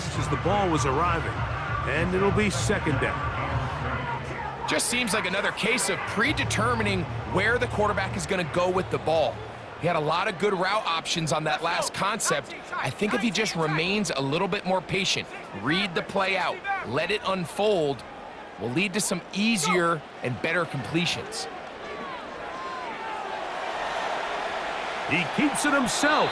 just as the ball was arriving. And it'll be second down. Just seems like another case of predetermining where the quarterback is going to go with the ball. He had a lot of good route options on that last concept. I think if he just remains a little bit more patient, read the play out, let it unfold, will lead to some easier and better completions. He keeps it himself.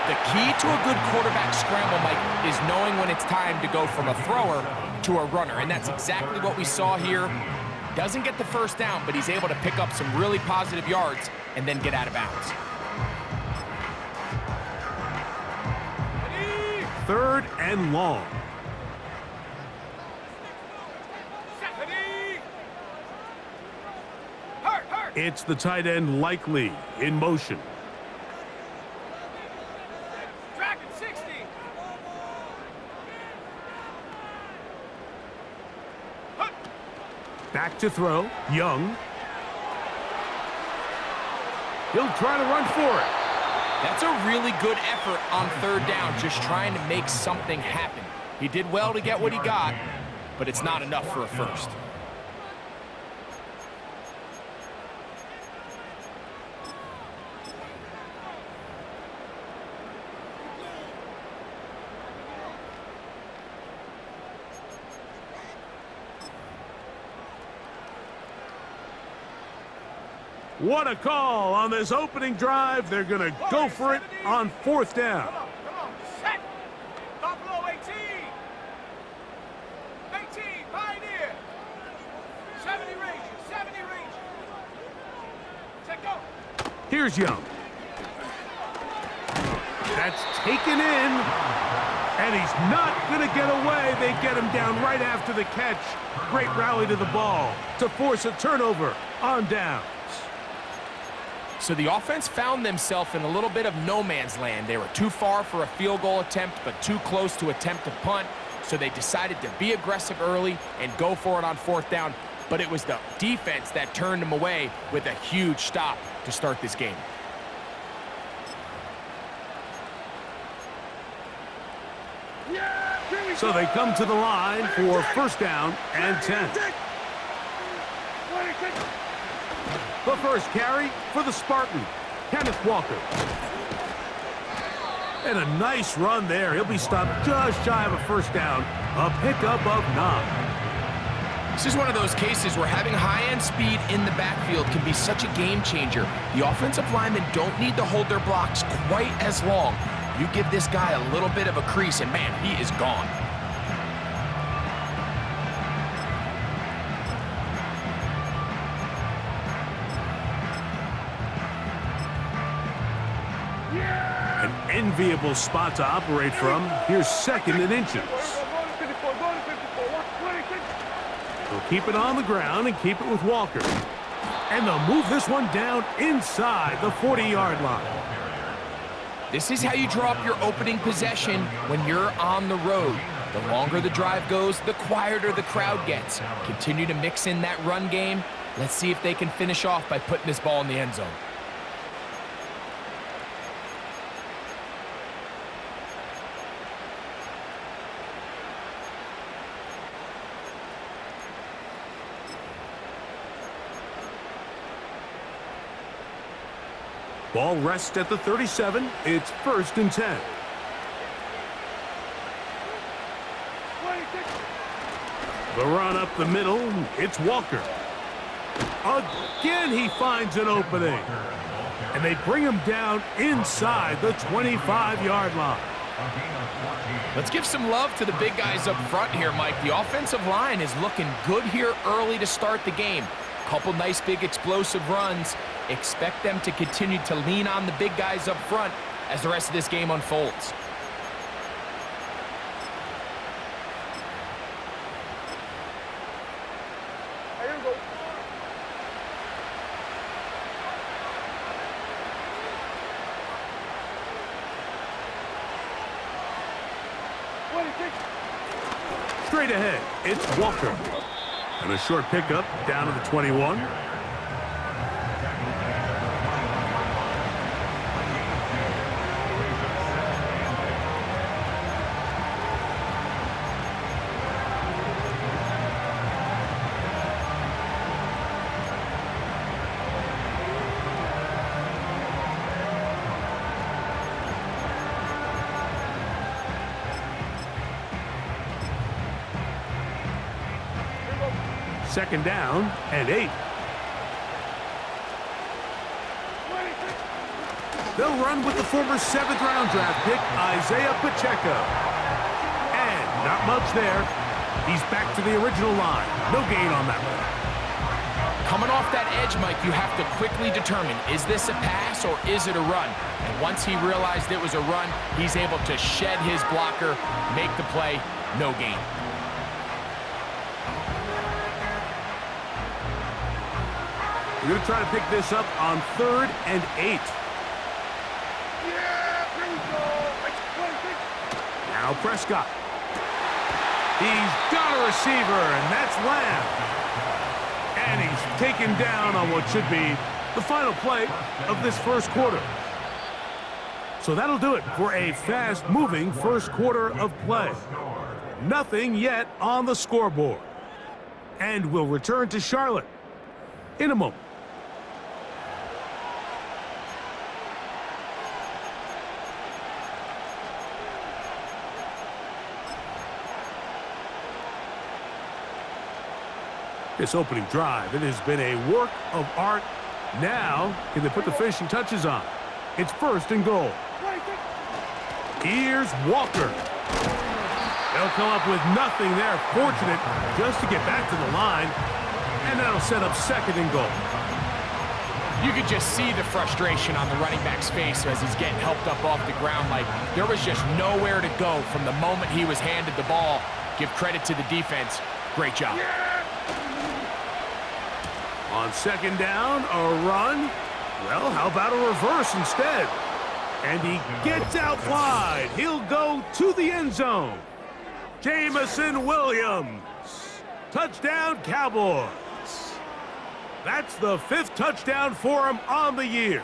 The key to a good quarterback scramble, Mike, is knowing when it's time to go from a thrower to a runner, and that's exactly what we saw here. Doesn't get the first down, but he's able to pick up some really positive yards and then get out of bounds. Third and long. It's the tight end Likely in motion. Back to throw, Young. He'll try to run for it. That's a really good effort on third down, just trying to make something happen. He did well to get what he got, but it's not enough for a first. What a call on this opening drive. They're going to go for it on fourth down. Come on, set. Buffalo 18. 18, Pioneer. 70 range, 70 range. Set go. Here's Young. That's taken in. And he's not going to get away. They get him down right after the catch. Great rally to the ball to force a turnover on downs. So the offense found themselves in a little bit of no man's land. They were too far for a field goal attempt, but too close to attempt a punt. So they decided to be aggressive early and go for it on fourth down. But it was the defense that turned them away with a huge stop to start this game. So they come to the line for first down and 10. The first carry for the Spartan, Kenneth Walker. And a nice run there. He'll be stopped just shy of a first down. A pickup of 9. This is one of those cases where having high-end speed in the backfield can be such a game changer. The offensive linemen don't need to hold their blocks quite as long. You give this guy a little bit of a crease, and man, he is gone. An enviable spot to operate from. Here's second and inches. They'll keep it on the ground and keep it with Walker. And they'll move this one down inside the 40-yard line. This is how you draw up your opening possession when you're on the road. The longer the drive goes, the quieter the crowd gets. Continue to mix in that run game. Let's see if they can finish off by putting this ball in the end zone. Ball rests at the 37. It's first and 10. The run up the middle. It's Walker. Again, he finds an opening. And they bring him down inside the 25-yard line. Let's give some love to the big guys up front here, Mike. The offensive line is looking good here early to start the game. Couple nice big explosive runs. Expect them to continue to lean on the big guys up front as the rest of this game unfolds. Straight ahead, it's Walker. And a short pickup down to the 21. Second down and 8. They'll run with the former 7th-round draft pick, Isaiah Pacheco. And not much there. He's back to the original line. No gain on that one. Coming off that edge, Mike, you have to quickly determine, is this a pass or is it a run? And once he realized it was a run, he's able to shed his blocker, make the play, no gain. You're going to try to pick this up on 3rd and 8. Now Prescott. He's got a receiver, and that's Lamb. And he's taken down on what should be the final play of this first quarter. So that'll do it for a fast-moving first quarter of play. Nothing yet on the scoreboard. And we'll return to Charlotte in a moment. This opening drive, it has been a work of art. Now, can they put the finishing touches on? It's 1st and goal. Here's Walker. They'll come up with nothing there. Fortunate just to get back to the line. And that'll set up 2nd and goal. You could just see the frustration on the running back's face as he's getting helped up off the ground. Like, there was just nowhere to go from the moment he was handed the ball. Give credit to the defense. Great job. On 2nd down, a run. Well, how about a reverse instead? And he gets out wide. He'll go to the end zone. Jamison Williams. Touchdown, Cowboys. That's the 5th touchdown for him on the year.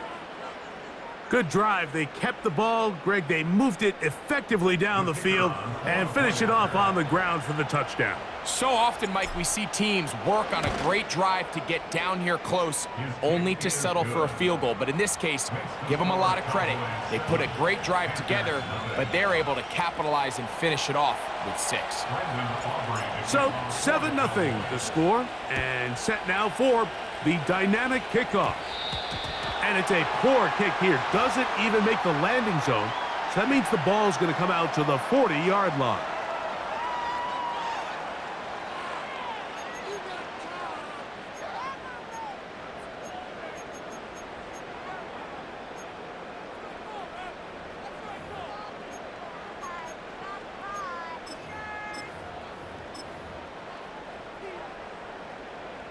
Good drive. They kept the ball. Greg, they moved it effectively down the field and finished it off on the ground for the touchdown. So often, Mike, we see teams work on a great drive to get down here close, only to settle for a field goal. But in this case, give them a lot of credit. They put a great drive together, but they're able to capitalize and finish it off with 6. So 7-0 the score, and set now for the dynamic kickoff. And it's a poor kick here. Doesn't even make the landing zone. So that means the ball's going to come out to the 40-yard line.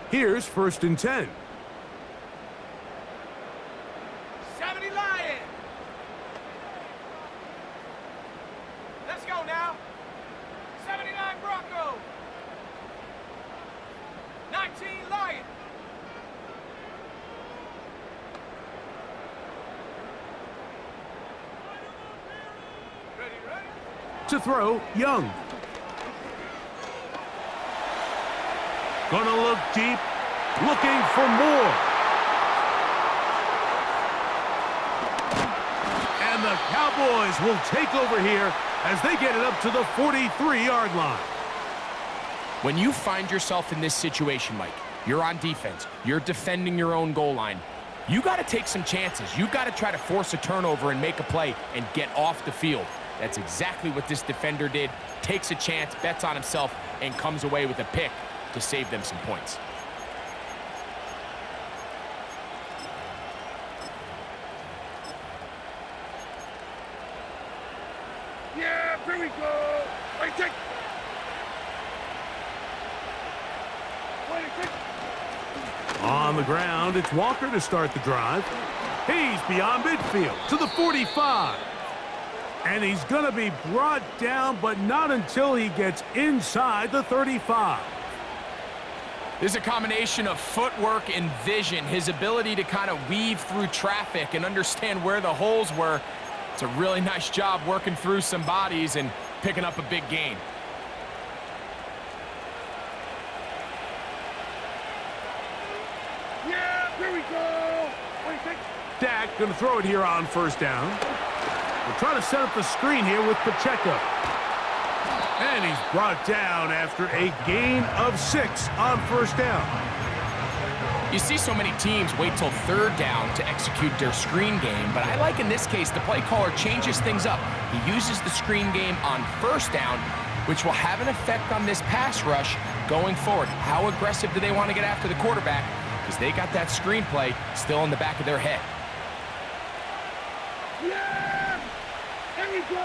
Here's 1st and 10. 70 Lion. Let's go now. 79 Bronco. 19 Lion. Ready? To throw, Young. Gonna look deep, looking for more. And the Cowboys will take over here as they get it up to the 43-yard line. When you find yourself in this situation, Mike, you're on defense, you're defending your own goal line, you got to take some chances. You got to try to force a turnover and make a play and get off the field. That's exactly what this defender did. Takes a chance, bets on himself, and comes away with a pick to save them some points. Yeah, here we go. Wait, take. On the ground, it's Walker to start the drive. He's beyond midfield to the 45. And he's going to be brought down, but not until he gets inside the 35. There's a combination of footwork and vision, his ability to kind of weave through traffic and understand where the holes were. It's a really nice job working through some bodies and picking up a big gain. Yeah, here we go. Wait, take. Dak going to throw it here on 1st down. We'll try to set up the screen here with Pacheco. And he's brought down after a gain of 6 on first down. You see so many teams wait till third down to execute their screen game, but I like in this case the play caller changes things up. He uses the screen game on first down, which will have an effect on this pass rush going forward. How aggressive do they want to get after the quarterback? Because they got that screenplay still in the back of their head. Yeah! There we go!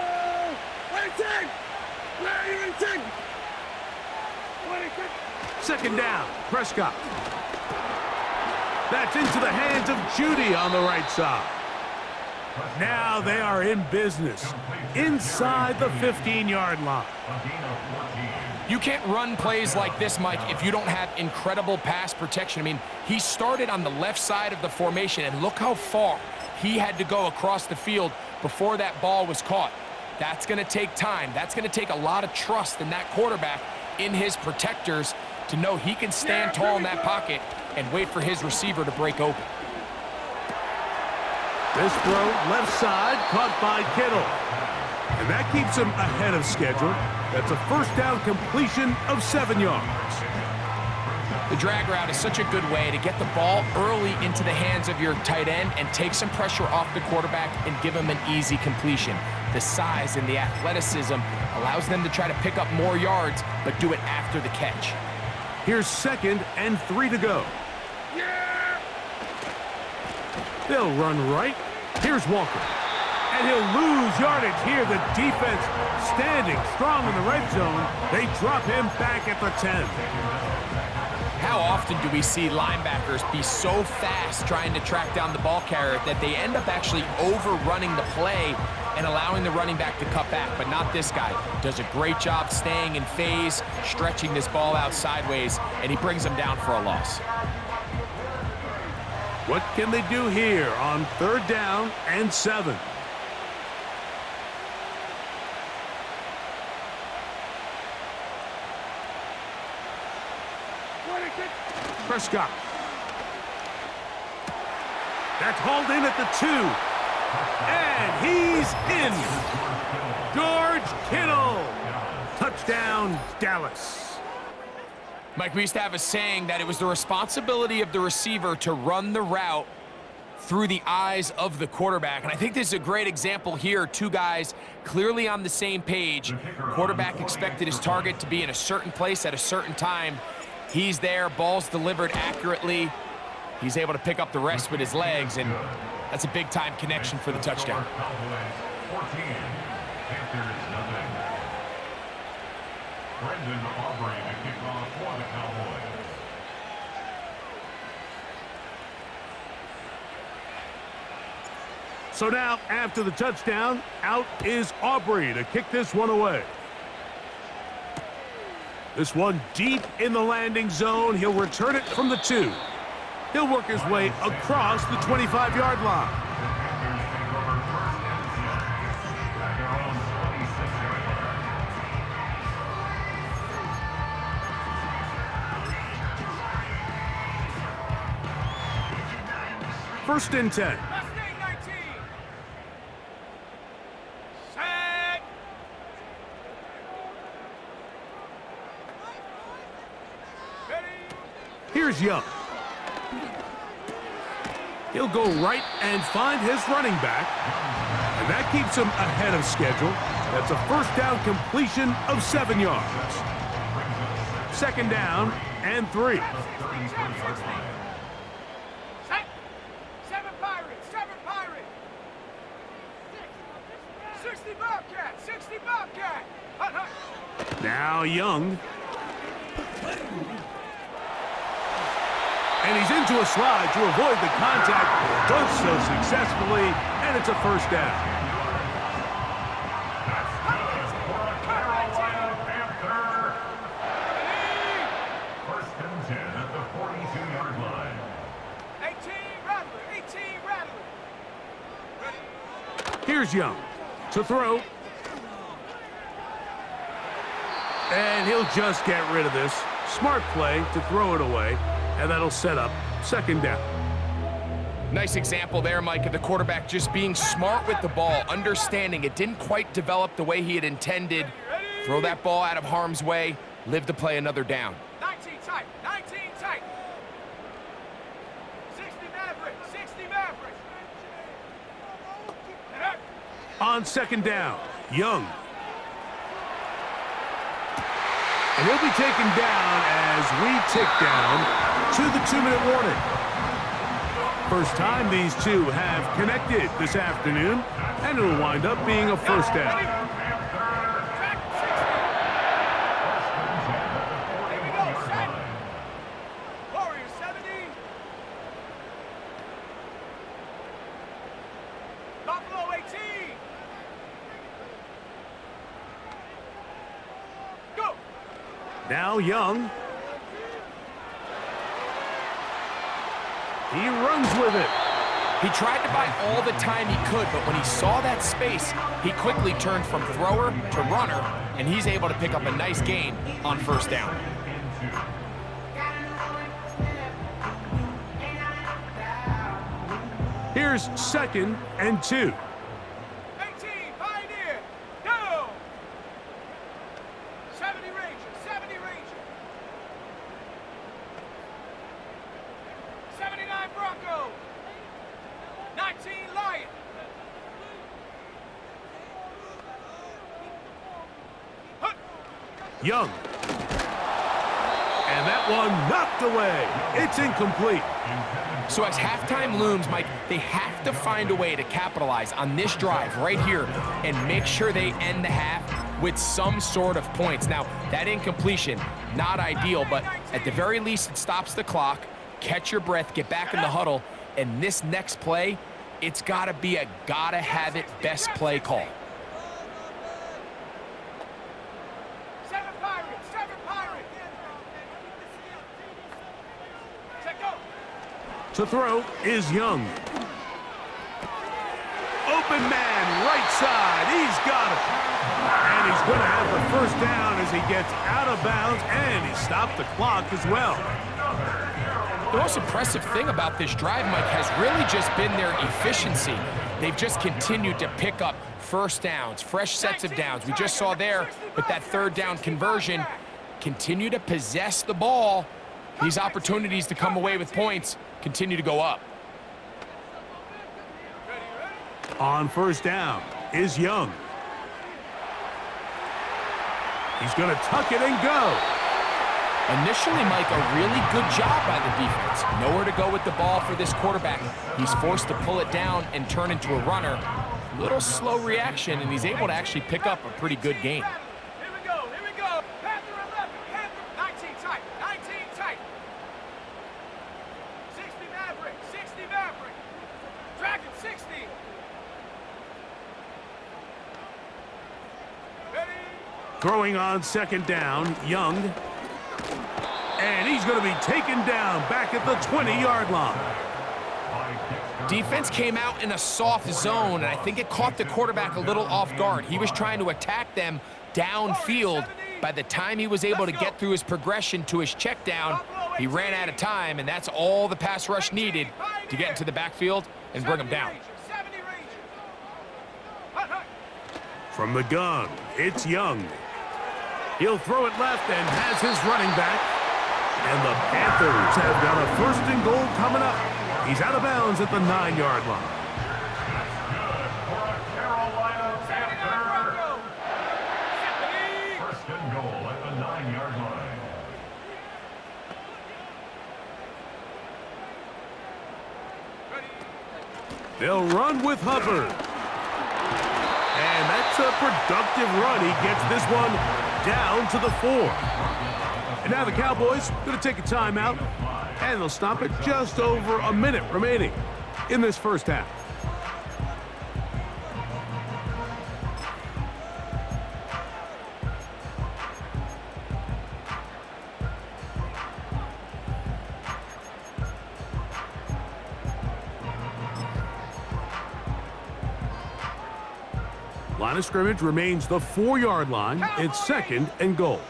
Where are you in? Second down, Prescott. That's into the hands of Judy on the right side. Now they are in business inside the 15-yard line. You can't run plays like this, Mike, if you don't have incredible pass protection. I mean, he started on the left side of the formation, and look how far he had to go across the field before that ball was caught. That's going to take time. That's going to take a lot of trust in that quarterback, in his protectors, to know he can stand tall in that pocket and wait for his receiver to break open. This throw, left side, caught by Kittle. And that keeps him ahead of schedule. That's a first down completion of 7 yards. The drag route is such a good way to get the ball early into the hands of your tight end and take some pressure off the quarterback and give him an easy completion. The size and the athleticism allows them to try to pick up more yards, but do it after the catch. Here's 2nd and 3 to go. Yeah! They'll run right. Here's Walker. And he'll lose yardage here. The defense standing strong in the red zone. They drop him back at the 10. How often do we see linebackers be so fast trying to track down the ball carrier that they end up actually overrunning the play and allowing the running back to cut back? But not this guy. Does a great job staying in phase, stretching this ball out sideways, and he brings them down for a loss. What can they do here on 3rd down and 7? Prescott. That's hauled in at the 2. And he's in. George Kittle. Touchdown, Dallas. Mike, we used to have a saying that it was the responsibility of the receiver to run the route through the eyes of the quarterback. And I think this is a great example here. Two guys clearly on the same page. Quarterback expected his target to be in a certain place at a certain time. He's there, ball's delivered accurately. He's able to pick up the rest with his legs, and that's a big-time connection for the touchdown. So now, after the touchdown, out is Aubrey to kick this one away. This one deep in the landing zone. He'll return it from the 2. He'll work his way across the 25-yard line. First and 10. Here's Young. He'll go right and find his running back. And that keeps him ahead of schedule. That's a first down completion of 7 yards. 2nd down and 3. 7 Pirates, 7 Pirates. 60 Bobcat, 60 Bobcat. Hut, hut. Now Young. And he's into a slide to avoid the contact. Does so successfully, and it's a first down. First and 10 at the 42-yard line. 18 Rattler, 18 Rattler. Ready? Here's Young to throw. And he'll just get rid of this. Smart play to throw it away. And that'll set up 2nd down. Nice example there, Mike, of the quarterback just being smart with the ball, understanding it didn't quite develop the way he had intended Throw that ball out of harm's way, live to play another down. 19 tight, 19 tight. 60 Maverick, 60 Maverick. On second down, Young. And he'll be taken down as we tick down to the 2-minute warning. First time these two have connected this afternoon, and it'll wind up being a first down. Now Young. He runs with it. He tried to buy all the time he could, but when he saw that space, he quickly turned from thrower to runner, and he's able to pick up a nice gain on first down. Here's 2nd and 2. 18, Pioneer, go! 70 Ranger, 70 Ranger. 79 Bronco. 19 Lion. Young. And that one knocked away. It's incomplete. So as halftime looms, Mike, they have to find a way to capitalize on this drive right here and make sure they end the half with some sort of points. Now, that incompletion, not ideal, but at the very least, it stops the clock. Catch your breath, get back in the huddle, and this next play, it's got to be a gotta-have-it best play call. 7 Pirates, 7 Pirates. Check go. To throw is Young. Open man, right side. He's got it. And he's going to have the first down as he gets out of bounds, and he stopped the clock as well. The most impressive thing about this drive, Mike, has really just been their efficiency. They've just continued to pick up first downs, fresh sets of downs. We just saw there with that third down conversion, continue to possess the ball. These opportunities to come away with points continue to go up. On first down is Young. He's going to tuck it and go. Initially, Mike, a really good job by the defense. Nowhere to go with the ball for this quarterback. He's forced to pull it down and turn into a runner. Little slow reaction, and he's able to actually pick up a pretty good gain. Here we go, here we go. Panther 11, Panther 19 tight, 19 tight. 60 Maverick, 60 Maverick. Dragon 60. Ready? Throwing on second down, Young. And he's going to be taken down back at the 20-yard line. Defense came out in a soft zone, and I think it caught the quarterback a little off guard. He was trying to attack them downfield. By the time he was able to get through his progression to his check down, he ran out of time, and that's all the pass rush needed to get into the backfield and bring him down. From the gun, it's Young. He'll throw it left and has his running back. And the Panthers have got a 1st and goal coming up. He's out of bounds at the 9-yard line. First and goal at the 9-yard line. They'll run with Hubbard. And that's a productive run. He gets this one down to the 4. And now the Cowboys going to take a timeout, and they'll stop it just over a minute remaining in this first half. Line of scrimmage remains the 4-yard line. It's 2nd and goal.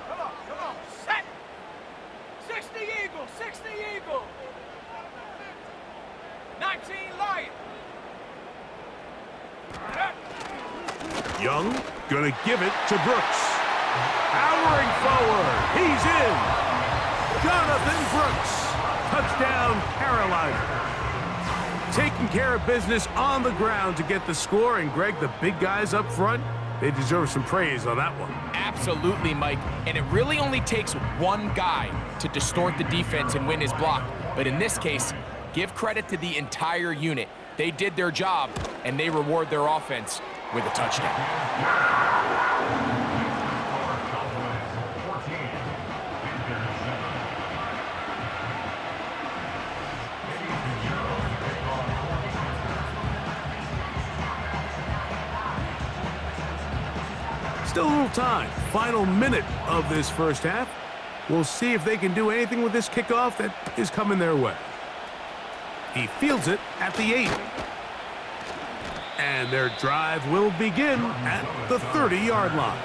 Come on, set. 60 Eagle, 60 Eagle. 19 Lion. Young gonna give it to Brooks. Powering forward. He's in. Jonathan Brooks. Touchdown, Carolina. Taking care of business on the ground to get the score. And, Greg, the big guys up front, they deserve some praise on that one. Absolutely, Mike. And it really only takes one guy to distort the defense and win his block. But in this case, give credit to the entire unit. They did their job, and they reward their offense with a touchdown. Still a little time. Final minute of this first half. We'll see if they can do anything with this kickoff that is coming their way. He fields it at the 8. And their drive will begin at the 30-yard line.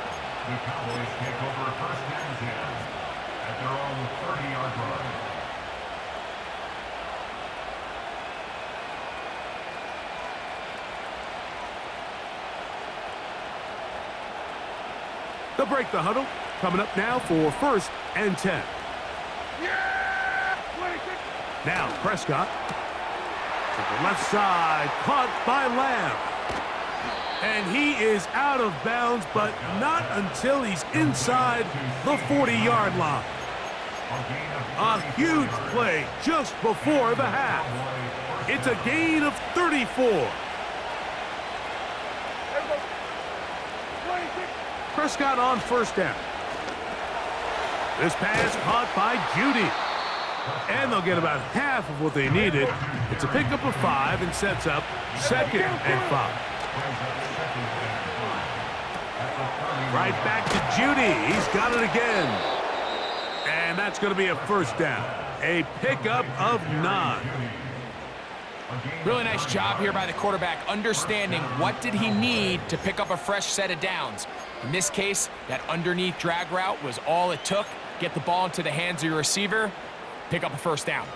The Cowboys take over first and 10 at their own 30-yard line. They'll break the huddle. Coming up now for first and 10. Now Prescott to the left side, caught by Lamb. And he is out of bounds, but not until he's inside the 40-yard line. A huge play just before the half. It's a gain of 34. Prescott on first down. This pass caught by Judy. And they'll get about half of what they needed. It's a pickup of 5 and sets up second and 5. Right back to Judy. He's got it again. And that's going to be a first down. A pickup of 9. Really nice job here by the quarterback, understanding what did he need to pick up a fresh set of downs. In this case, that underneath drag route was all it took. Get the ball into the hands of your receiver, pick up a first down.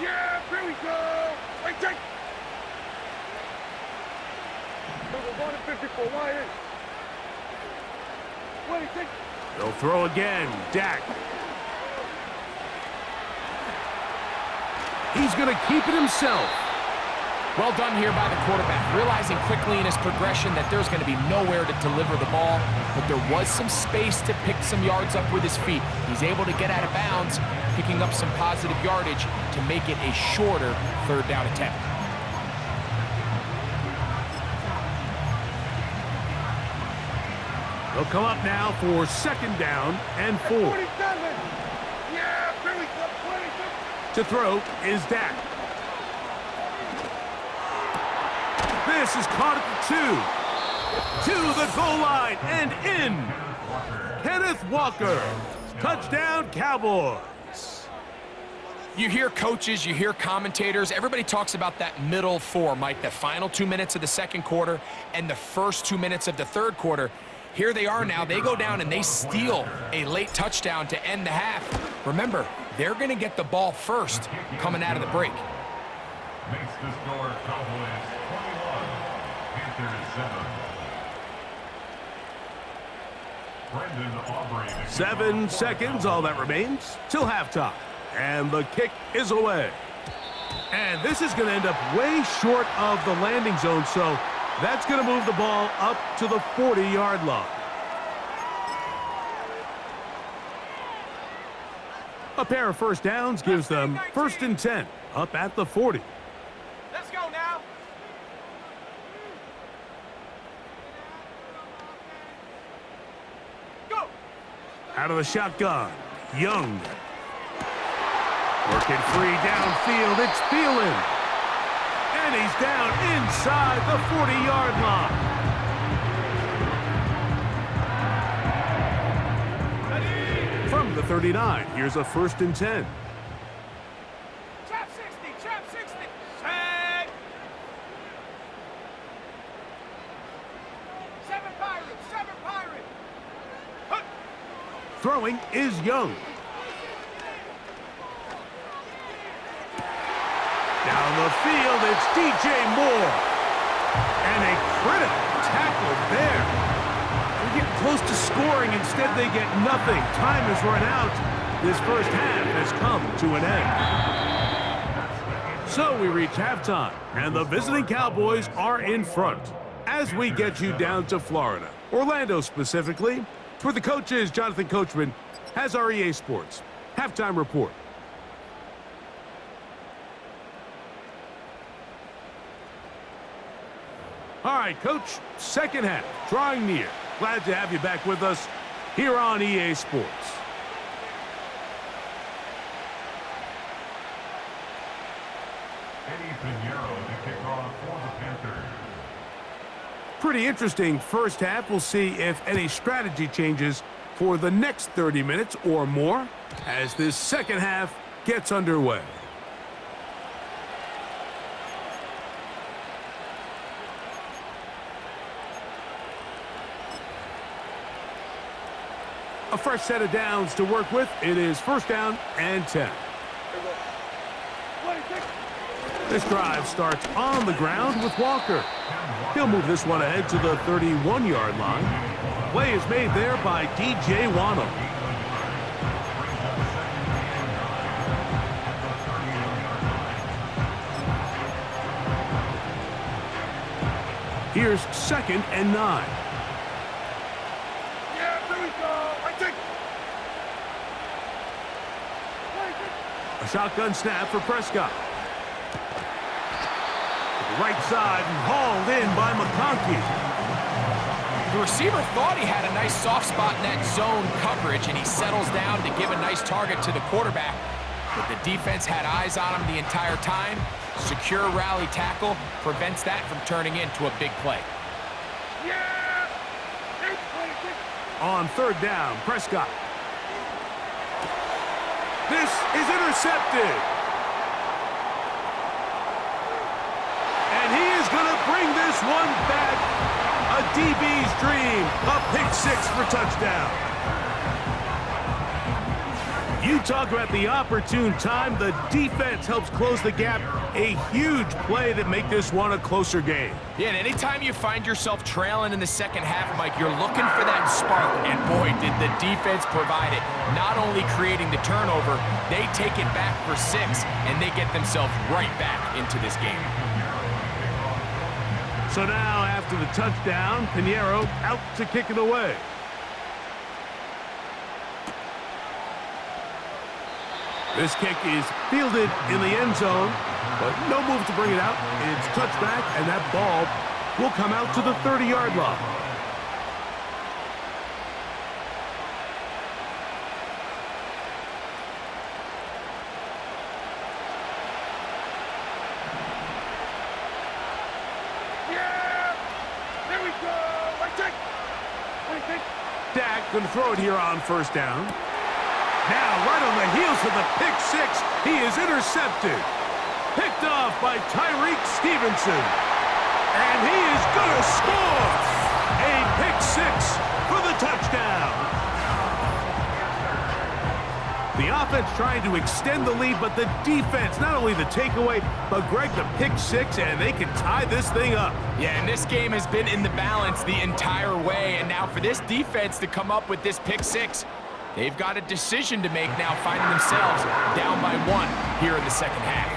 Yeah, here we go. Wait, take. We're going to 54. Why? Wait, take. They'll throw again. Dak. He's going to keep it himself. Well done here by the quarterback, realizing quickly in his progression that there's going to be nowhere to deliver the ball, but there was some space to pick some yards up with his feet. He's able to get out of bounds, picking up some positive yardage to make it a shorter third down attempt. They'll come up now for second down and 4. 47. Yeah, here we go. 27. To throw is Dak. This is caught at the 2. To the goal line and in. Kenneth Walker. Touchdown, Cowboys. You hear coaches, you hear commentators, everybody talks about that middle 4, Mike, the final 2 minutes of the second quarter and the first 2 minutes of the third quarter. Here they are now. They go down and they steal a late touchdown to end the half. Remember, they're going to get the ball first coming out of the break. Makes the score Cowboys 21, Panthers 7. Brendan Aubrey. 7 seconds, all that remains, till halftime. And the kick is away. And this is going to end up way short of the landing zone, so that's going to move the ball up to the 40-yard line. A pair of first downs gives them first and 10, up at the 40. Let's go now. Go. Out of the shotgun, Young. Working free downfield, it's Thielen. And he's down inside the 40-yard line. From the 39, here's a first and 10. Trap 60, trap 60. Set. 7 Pirates, 7 Pirates. Huh. Throwing is Young. Down the field, it's DJ Moore. And a critical tackle there. They're getting close to scoring. Instead, they get nothing. Time has run out. This first half has come to an end. So we reach halftime, and the visiting Cowboys are in front. As we get you down to Florida, Orlando specifically, for the coaches, Jonathan Coachman has our EA Sports halftime report. All right, Coach, second half, drawing near. Glad to have you back with us here on EA Sports. Pretty interesting first half. We'll see if any strategy changes for the next 30 minutes or more as this second half gets underway. A fresh set of downs to work with. It is first down and 10. This drive starts on the ground with Walker. He'll move this one ahead to the 31-yard line. Play is made there by DJ Wano. Here's second and 9. A shotgun snap for Prescott. Right side and hauled in by McConkey. The receiver thought he had a nice soft spot in that zone coverage, and he settles down to give a nice target to the quarterback. But the defense had eyes on him the entire time. Secure rally tackle prevents that from turning into a big play. On third down, Prescott. This is intercepted. And he is going to bring this one back. A DB's dream. A pick six for touchdown. You talk about the opportune time. The defense helps close the gap. A huge play that make this one a closer game. Yeah, and anytime you find yourself trailing in the second half, Mike, you're looking for that spark. And boy, did the defense provide it. Not only creating the turnover, they take it back for 6, and they get themselves right back into this game. So now, after the touchdown, Pinheiro out to kick it away. This kick is fielded in the end zone, but no move to bring it out. It's touchback, and that ball will come out to the 30-yard line. Dak going to throw it here on first down. Now, right on the heels of the pick six, he is intercepted. Picked off by Tyreek Stevenson. And he is going to score. A pick six for the touchdown. The offense trying to extend the lead, but the defense, not only the takeaway, but Greg, the pick six, and they can tie this thing up. Yeah, and this game has been in the balance the entire way, and now for this defense to come up with this pick six, they've got a decision to make now, finding themselves down by 1 here in the second half.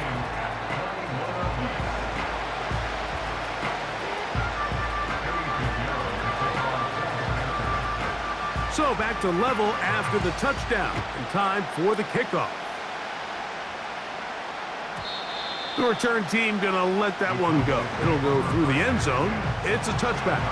So back to level after the touchdown, and time for the kickoff. The return team gonna let that one go. It'll go through the end zone. It's a touchback.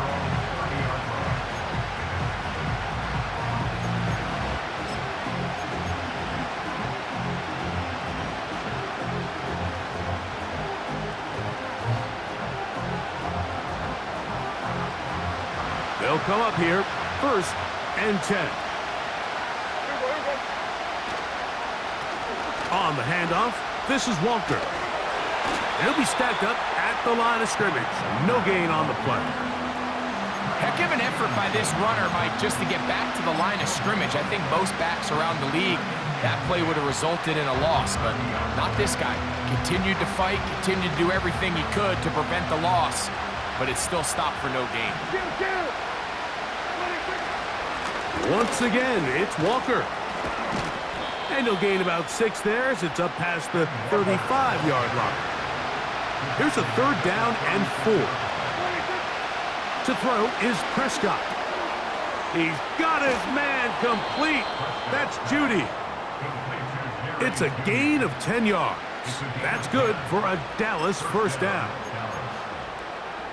They'll come up here first and 10. On the handoff, this is Walker. He'll be stacked up at the line of scrimmage. No gain on the play. Heck of an effort by this runner, Mike, just to get back to the line of scrimmage. I think most backs around the league, that play would have resulted in a loss, but not this guy. Continued to fight, continued to do everything he could to prevent the loss. but it's still stopped for no gain. Once again, it's Walker. And he'll gain about 6 there as it's up past the 35-yard line. Here's a 3rd down and 4. To throw is Prescott. He's got his man complete. That's Judy. It's a gain of 10 yards. That's good for a Dallas 1st down.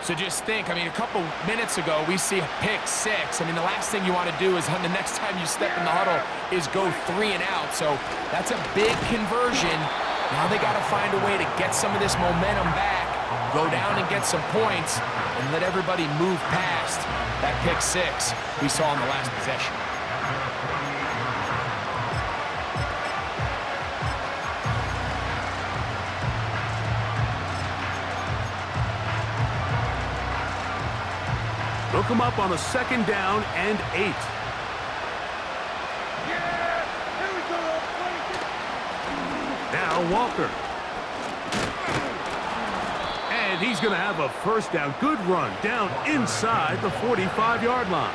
So just think, I mean, a couple minutes ago, we see a pick 6. I mean, the last thing you want to do is the next time you step in the huddle is go 3 and out. So that's a big conversion. Now they got to find a way to get some of this momentum back, go down and get some points, and let everybody move past that pick 6 we saw in the last possession. They'll come up on a 2nd down and 8. Now Walker. And he's going to have a 1st down. Good run down inside the 45-yard line.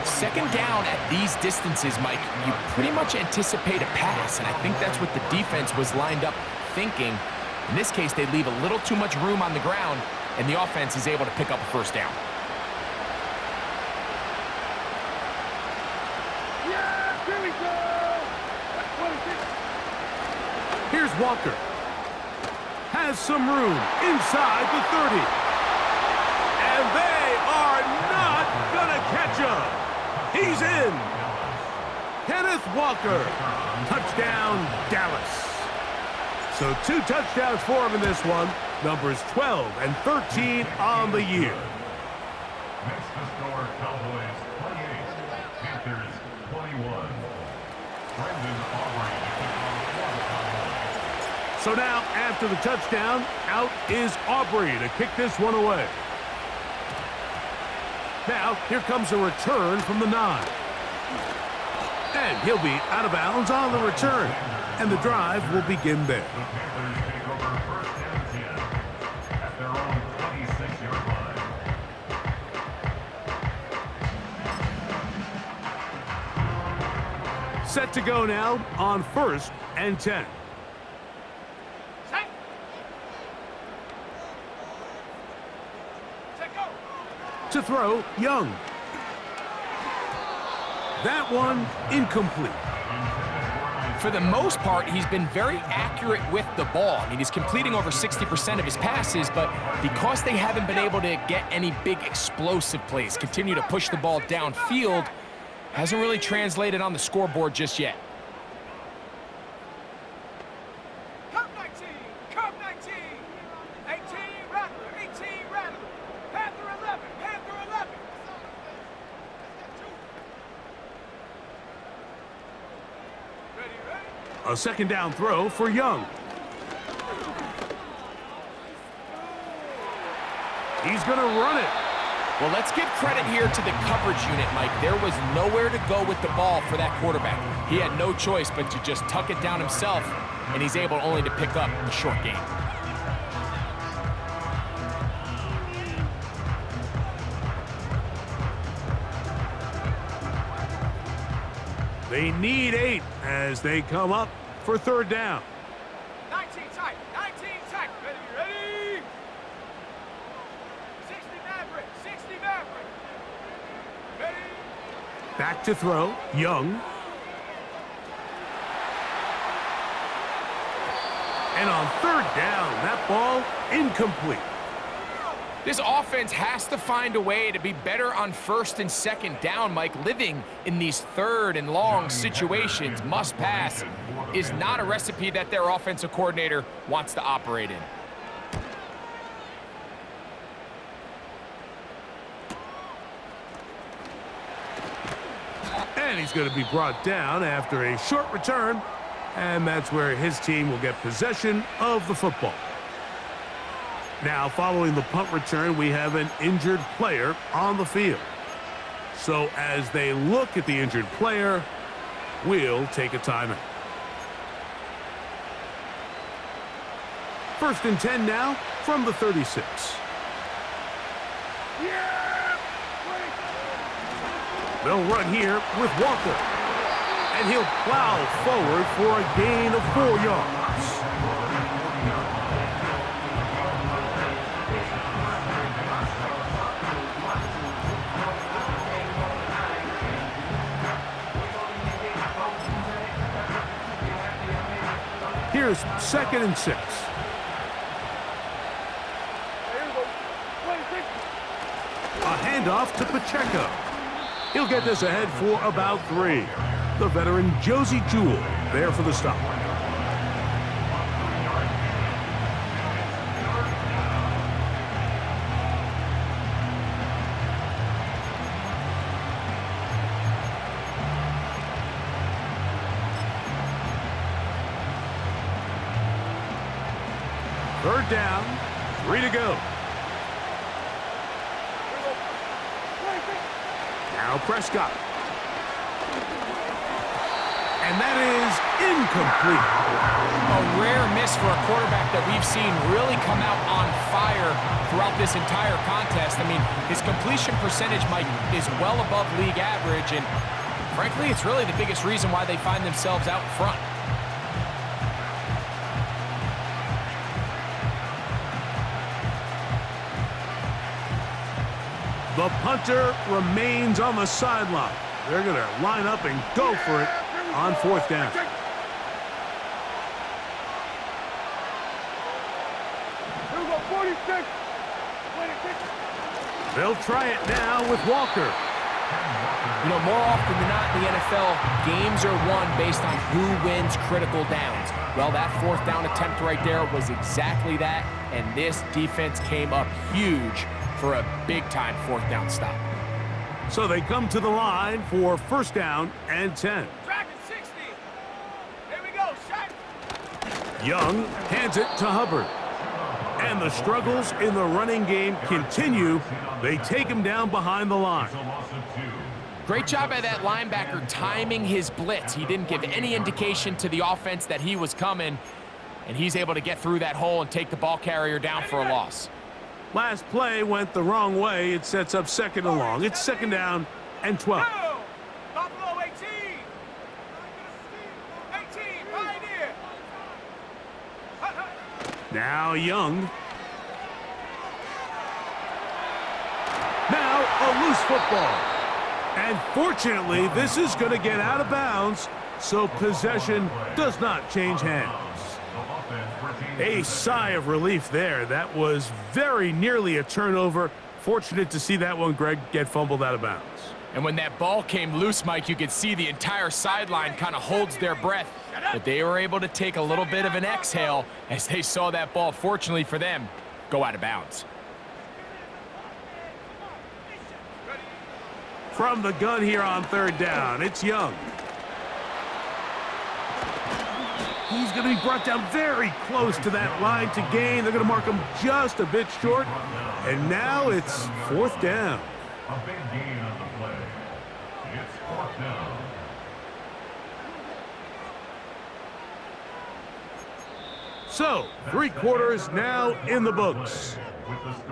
2nd down at these distances, Mike, you pretty much anticipate a pass, and I think that's what the defense was lined up thinking. In this case, they leave a little too much room on the ground, and the offense is able to pick up a 1st down. Here's Walker. Has some room inside the 30. And they are not going to catch him. He's in. Kenneth Walker. Touchdown, Dallas. So 2 touchdowns for him in this one. Numbers 12 and 13 on the year. Next to score, Cowboys 28, Panthers 21. Brendan Aubrey to kick off for the Cowboys. So now, after the touchdown, out is Aubrey to kick this one away. Now, here comes a return from the 9. And he'll be out of bounds on the return. And the drive will begin there. The Panthers take over 1st and 10 at their own 26-yard line. Set to go now on 1st and 10. To throw, Young. That one incomplete. For the most part, he's been very accurate with the ball. I mean, he's completing over 60% of his passes, but because they haven't been able to get any big explosive plays, continue to push the ball downfield, hasn't really translated on the scoreboard just yet. Come 19, come 19. 18, Rattler, 18, Rattler. Panther 11, Panther 11. Ready, ready? A 2nd down throw for Young. He's going to run it. Well, let's give credit here to the coverage unit, Mike. There was nowhere to go with the ball for that quarterback. He had no choice but to just tuck it down himself, and he's able only to pick up a short gain. They need 8 as they come up for 3rd down. 19 tight, 19 tight. Ready, ready? 60 Maverick, 60 Maverick. Ready? Back to throw, Young. And on 3rd down, that ball incomplete. This offense has to find a way to be better on 1st and 2nd down, Mike. Living in these 3rd and long situations, must pass, is not a recipe that their offensive coordinator wants to operate in. And he's going to be brought down after a short return. And that's where his team will get possession of the football. Now, following the punt return, we have an injured player on the field. So as they look at the injured player, we'll take a timeout. 1st and 10 now from the 36. They'll run here with Walker. And he'll plow forward for a gain of 4 yards. Here's 2nd and 6. A handoff to Pacheco. He'll get this ahead for about 3. The veteran Josie Jewell there for the stop. Third down, 3 to go. Now Prescott. And that is incomplete. A rare miss for a quarterback that we've seen really come out on fire throughout this entire contest. I mean, his completion percentage, Mike, is well above league average, and frankly, it's really the biggest reason why they find themselves out front. The punter remains on the sideline. They're going to line up and go for it on 4th down. They'll try it now with Walker. You know, more often than not in the NFL, games are won based on who wins critical downs. Well, that 4th down attempt right there was exactly that, and this defense came up huge for a big-time 4th down stop. So they come to the line for 1st down and 10. Tracking 60. Here we go, shot. Young hands it to Hubbard. And the struggles in the running game continue. They take him down behind the line. Great job by that linebacker timing his blitz. He didn't give any indication to the offense that he was coming, and he's able to get through that hole and take the ball carrier down for a loss. Last play went the wrong way. It sets up 2nd and long. It's 2nd down and 12. Buffalo 18. 18, Pioneer. Now Young. Now a loose football. And fortunately, this is going to get out of bounds, so possession does not change hands. A sigh of relief there. That was very nearly a turnover. Fortunate to see that one, Greg, get fumbled out of bounds. And when that ball came loose, Mike, you could see the entire sideline kind of holds their breath. But they were able to take a little bit of an exhale as they saw that ball, fortunately for them, go out of bounds. From the gun here on 3rd down, it's Young. He's going to be brought down very close to that line to gain. They're going to mark him just a bit short. And now it's 4th down. A big gain on the play. It's 4th down. So, 3 quarters now in the books.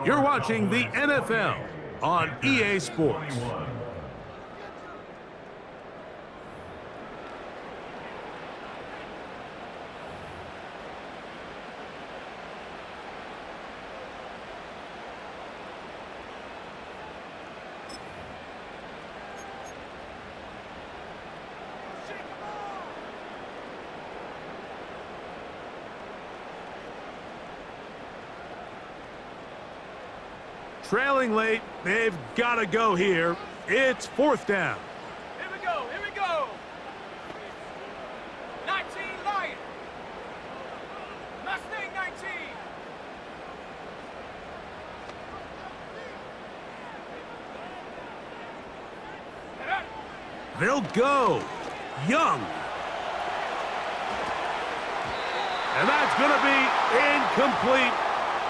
You're watching the NFL on EA Sports. Trailing late, they've got to go here. It's 4th down. Here we go, here we go. 19, Lion. Mustang 19. They'll go. Young. And that's going to be incomplete.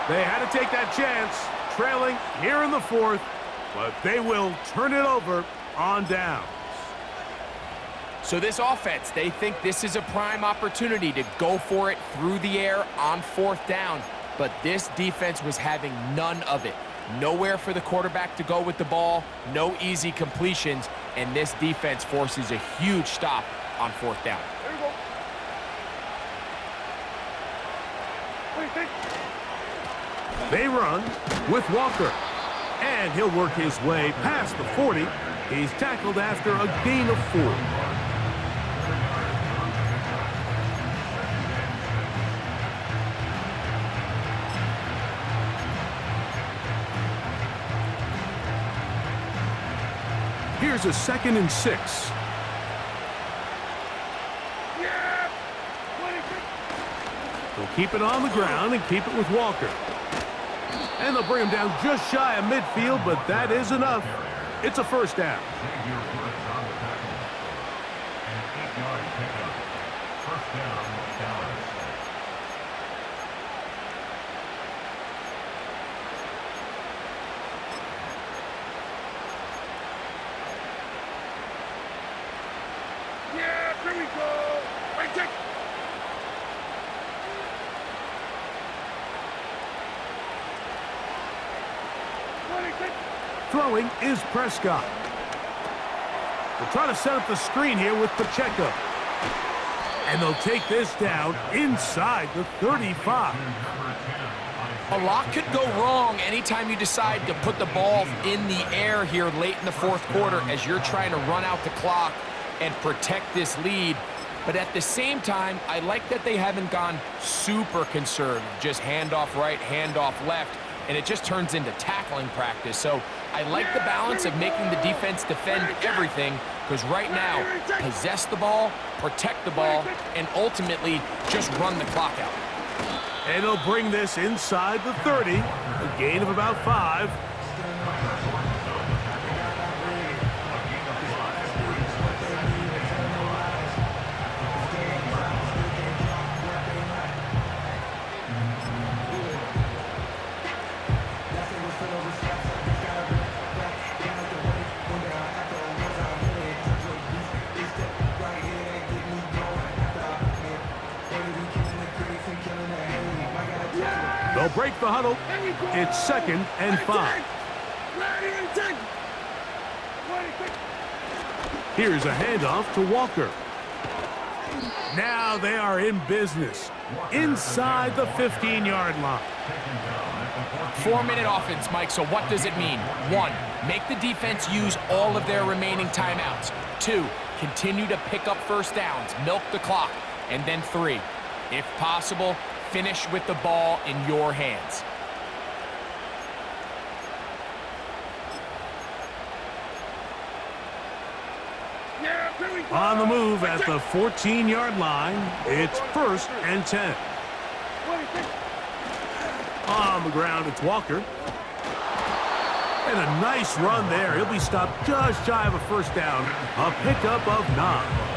They had to take that chance, trailing here in the 4th, but they will turn it over on downs. So this offense, they think this is a prime opportunity to go for it through the air on 4th down, but this defense was having none of it. Nowhere for the quarterback to go with the ball, no easy completions, and this defense forces a huge stop on 4th down. There you go. They run with Walker. And he'll work his way past the 40. He's tackled after a gain of 4. Here's a 2nd and 6. Yeah. They'll keep it on the ground and keep it with Walker. And they'll bring him down just shy of midfield, but that is enough. It's a 1st down. Xavier Woods on the tackle. An 8-yard pickup. 1st down, Dallas. Yeah, here we go. Right, take. Throwing is Prescott. They'll try to set up the screen here with Pacheco. And they'll take this down inside the 35. A lot could go wrong anytime you decide to put the ball in the air here late in the 4th quarter as you're trying to run out the clock and protect this lead. But at the same time, I like that they haven't gone super conservative, just handoff right, handoff left, and it just turns into tackling practice. So I like the balance of making the defense defend everything, because right now, possess the ball, protect the ball, and ultimately just run the clock out. And he'll bring this inside the 30, a gain of about 5. They'll break the huddle. It's 2nd and 5. Here's a handoff to Walker. Now they are in business inside the 15-yard line. 4-minute offense, Mike, so what does it mean? 1, make the defense use all of their remaining timeouts. 2, continue to pick up 1st downs, milk the clock. And then 3, if possible, finish with the ball in your hands. On the move at the 14-yard line, it's 1st and 10. On the ground, it's Walker. And a nice run there. He'll be stopped just shy of a 1st down. A pickup of 9.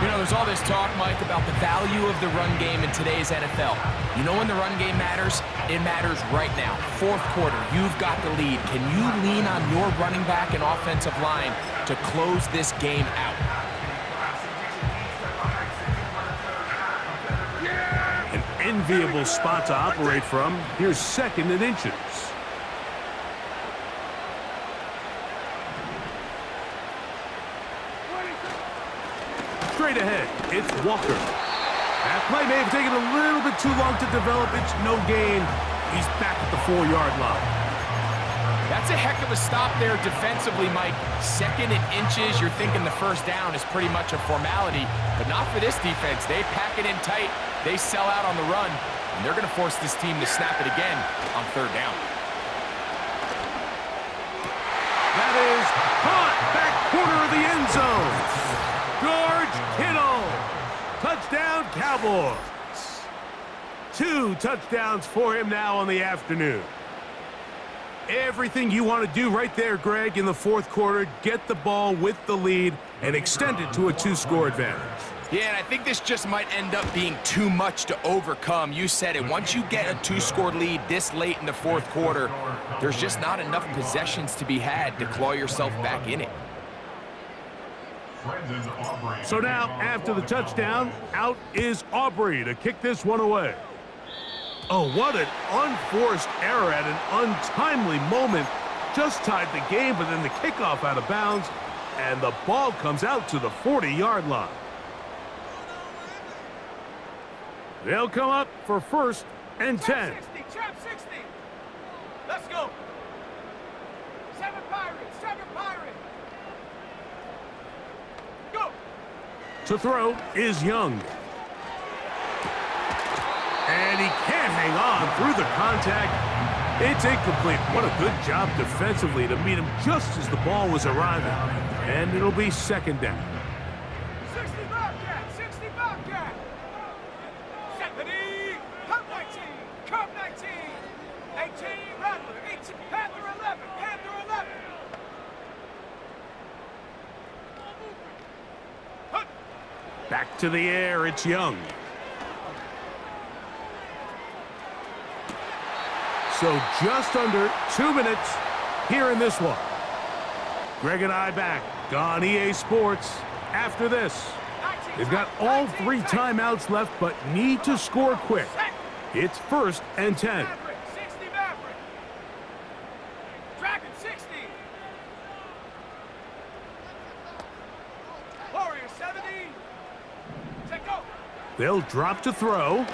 You know, there's all this talk, Mike, about the value of the run game in today's NFL. You know when the run game matters? It matters right now. 4th quarter, you've got the lead. Can you lean on your running back and offensive line to close this game out? An enviable spot to operate from. Here's 2nd and inches. Straight ahead, it's Walker. That play may have taken a little bit too long to develop. It's no gain. He's back at the 4-yard line. That's a heck of a stop there defensively, Mike. 2nd and inches, you're thinking the 1st down is pretty much a formality, but not for this defense. They pack it in tight. They sell out on the run, and they're going to force this team to snap it again on 3rd down. That is caught back corner of the end zone. George Kittle. Touchdown, Cowboys. 2 touchdowns for him now on the afternoon. Everything you want to do right there, Greg, in the 4th quarter, get the ball with the lead and extend it to a 2-score advantage. Yeah, and I think this just might end up being too much to overcome. You said it. Once you get a 2-score lead this late in the 4th quarter, there's just not enough possessions to be had to claw yourself back in it. So now, after the touchdown, out is Aubrey to kick this one away. Oh, what an unforced error at an untimely moment. Just tied the game, but then the kickoff out of bounds, and the ball comes out to the 40-yard line. They'll come up for 1st and 10. Trap 60. Let's go. 7 Pirates, 7 Pirates. Go. To throw is Young. And he can't hang on through the contact. It's incomplete. What a good job defensively to meet him just as the ball was arriving. And it'll be 2nd down. 60 Bobcat, 60 Bobcat. 70. Cup 19, Cup 19. 18 Rattler, 18 Panther 11, Panther 11. Hunt. Back to the air, it's Young. So just under 2 minutes here in this one. Greg and I back on EA Sports after this. They've got all 3 timeouts left, but need to score quick. It's 1st and 10. Maverick, 60 Maverick. Dragon 60. Warrior 70. Set go. They'll drop to throw.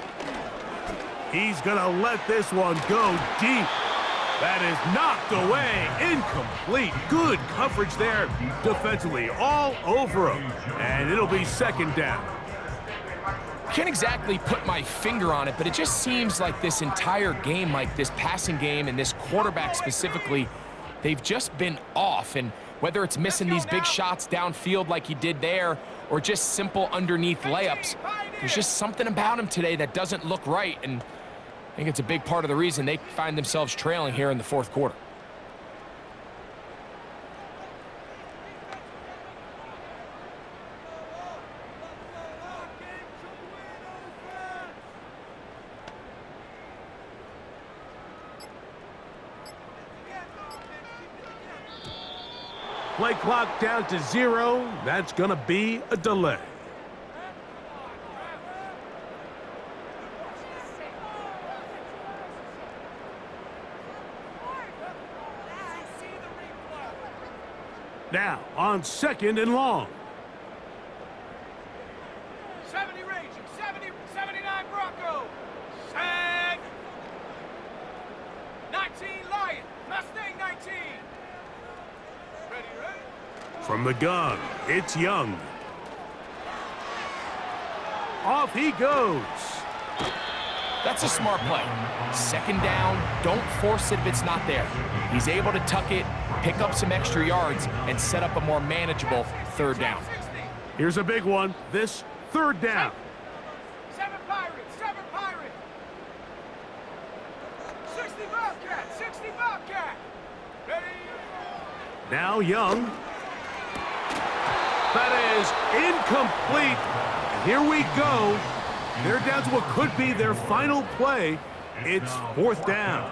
He's going to let this one go deep. That is knocked away. Incomplete. Good coverage there defensively all over him. And it'll be 2nd down. Can't exactly put my finger on it, but it just seems like this entire game, like this passing game and this quarterback specifically, they've just been off. And whether it's missing these big shots downfield like he did there or just simple underneath layups, there's just something about him today that doesn't look right. And I think it's a big part of the reason they find themselves trailing here in the 4th quarter. Play clock down to 0. That's going to be a delay. Now on 2nd and long. 70 Raging, 70, 79 Bronco. Sag. 19 Lion, Mustang 19. Ready, ready? From the gun, it's Young. Off he goes. That's a smart play. 2nd down, don't force it if it's not there. He's able to tuck it, pick up some extra yards, and set up a more manageable 3rd down. Here's a big one. This 3rd down. 7 Pirates, 7 Pirates. 60 Bobcat, 60 Bobcat. Ready? Now Young. That is incomplete. And here we go. They're down to what could be their final play. It's 4th down.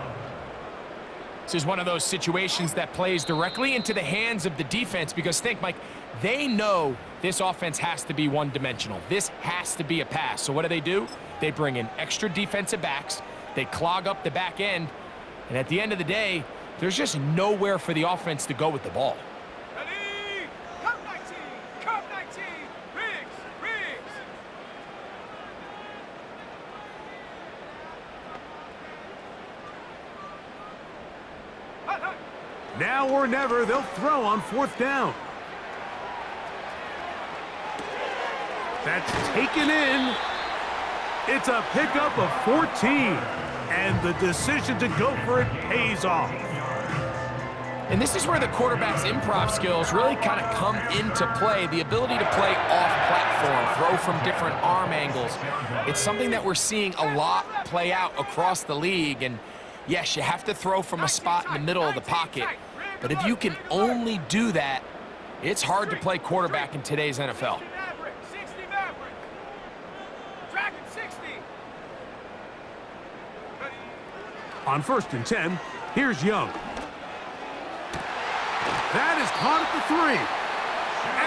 This is one of those situations that plays directly into the hands of the defense because think, Mike, they know this offense has to be one-dimensional. This has to be a pass. So what do? They bring in extra defensive backs. They clog up the back end. And at the end of the day, there's just nowhere for the offense to go with the ball. Ready? Cup 19, Cup 19. Riggs, Riggs. Hut, hut. Now or never, they'll throw on 4th down. That's taken in. It's a pickup of 14. And the decision to go for it pays off. And this is where the quarterback's improv skills really kind of come into play. The ability to play off-platform, throw from different arm angles. It's something that we're seeing a lot play out across the league. And yes, you have to throw from a spot in the middle of the pocket. But if you can only do that, it's hard to play quarterback in today's NFL. 60 Maverick. Dragon 60. Ready? On 1st and 10, here's Young. That is caught at the 3.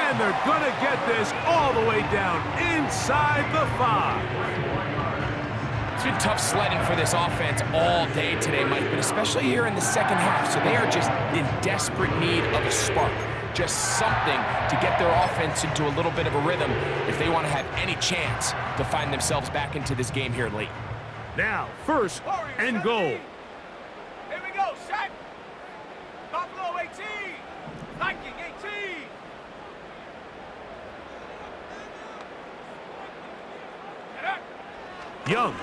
And they're going to get this all the way down inside the 5. It's been tough sledding for this offense all day today, Mike, but especially here in the second half. So they are just in desperate need of a spark, just something to get their offense into a little bit of a rhythm if they want to have any chance to find themselves back into this game here late. Now, first and goal. Here we go, set. Buffalo 18, Viking 18. Young.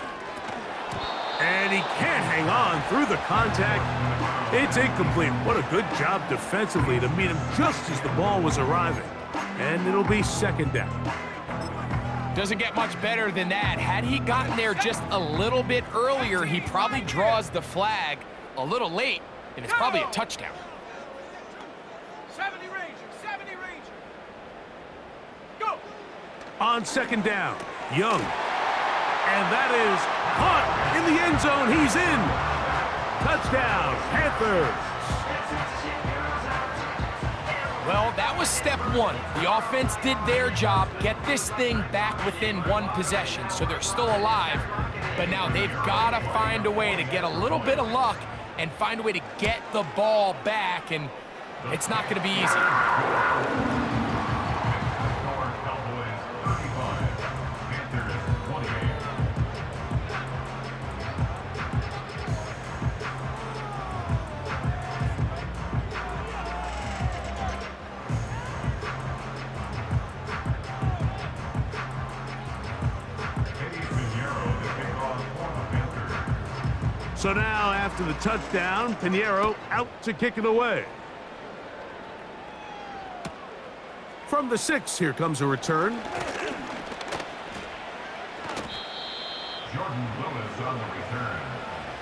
And he can't hang on through the contact. It's incomplete. What a good job defensively to meet him just as the ball was arriving. And it'll be second down. Doesn't get much better than that. Had he gotten there just a little bit earlier, he probably draws the flag a little late, and it's probably a touchdown. 70 Ranger, 70 Ranger. Go. On second down, Young. And that is caught in the end zone. He's in. Touchdown, Panthers. Well, that was step one. The offense did their job, get this thing back within one possession, so they're still alive. But now they've got to find a way to get a little bit of luck and find a way to get the ball back, and it's not going to be easy. So now, after the touchdown, Pinheiro out to kick it away. From the 6, here comes a return. Jordan Lewis on the return.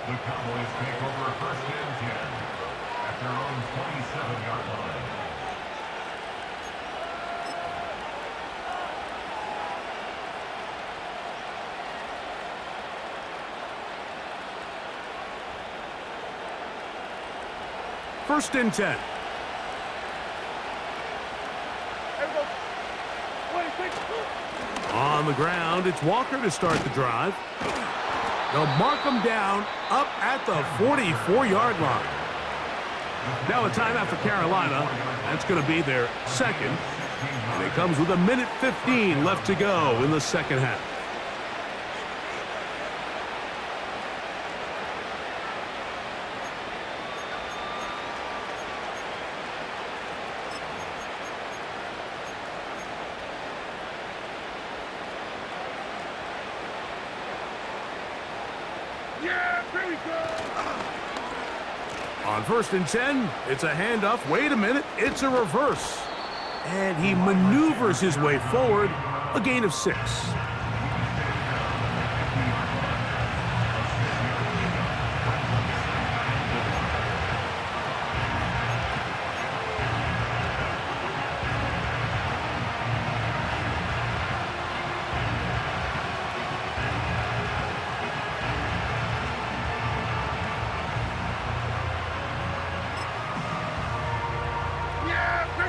The Cowboys take over first and 10 at their own 27-yard line. First and 10. On the ground, it's Walker to start the drive. They'll mark him down up at the 44-yard line. Now a timeout for Carolina. That's going to be their second. And it comes with 1:15 left to go in the second half. On first and 10, it's a handoff. Wait a minute, it's a reverse. And he maneuvers his way forward, a gain of 6.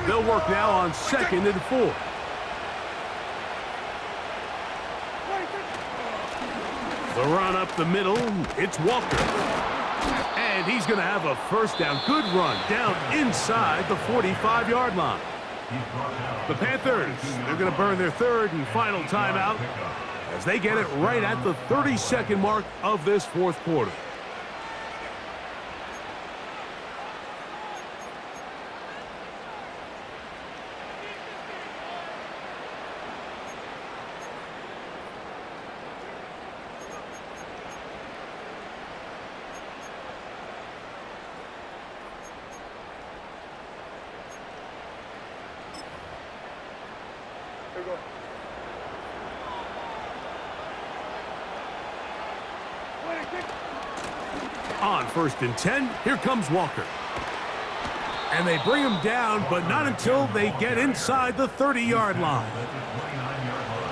They'll work now on second and 4. The run up the middle, it's Walker. And he's going to have a first down. Good run down inside the 45-yard line. The Panthers, they're going to burn their third and final timeout as they get it right at the 30-second mark of this fourth quarter. On first and 10, here comes Walker. And they bring him down, but not until they get inside the 30-yard line.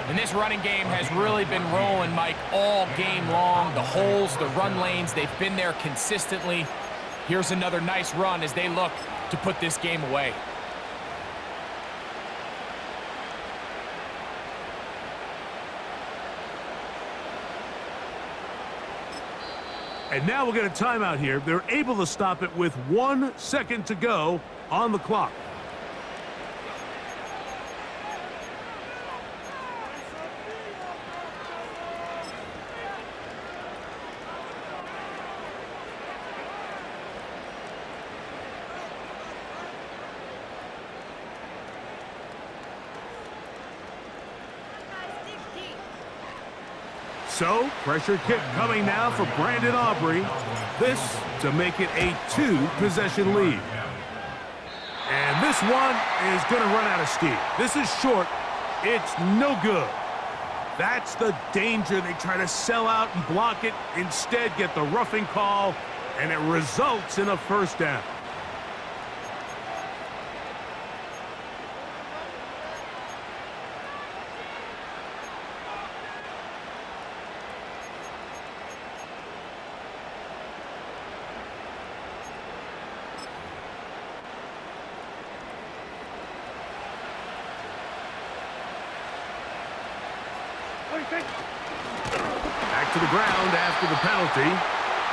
And this running game has really been rolling, Mike, all game long. The holes, the run lanes, they've been there consistently. Here's another nice run as they look to put this game away. And now we'll get a timeout here. They're able to stop it with 1 second to go on the clock. So, pressure kick coming now for Brandon Aubrey. This to make it a 2-possession lead. And this one is going to run out of steam. This is short. It's no good. That's the danger. They try to sell out and block it. Instead, get the roughing call, and it results in a first down. Back to the ground after the penalty.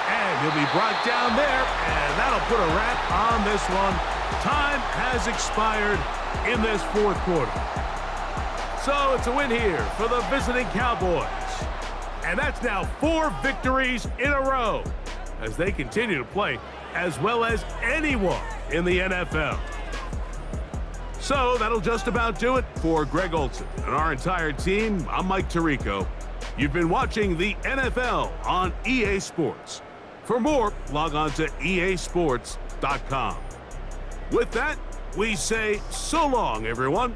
And he'll be brought down there, and that'll put a wrap on this one. Time has expired in this fourth quarter. So it's a win here for the visiting Cowboys. And that's now 4 victories in a row as they continue to play as well as anyone in the NFL. So that'll just about do it for Greg Olson and our entire team. I'm Mike Tirico. You've been watching the NFL on EA Sports. For more, log on to easports.com. With that, we say so long, everyone.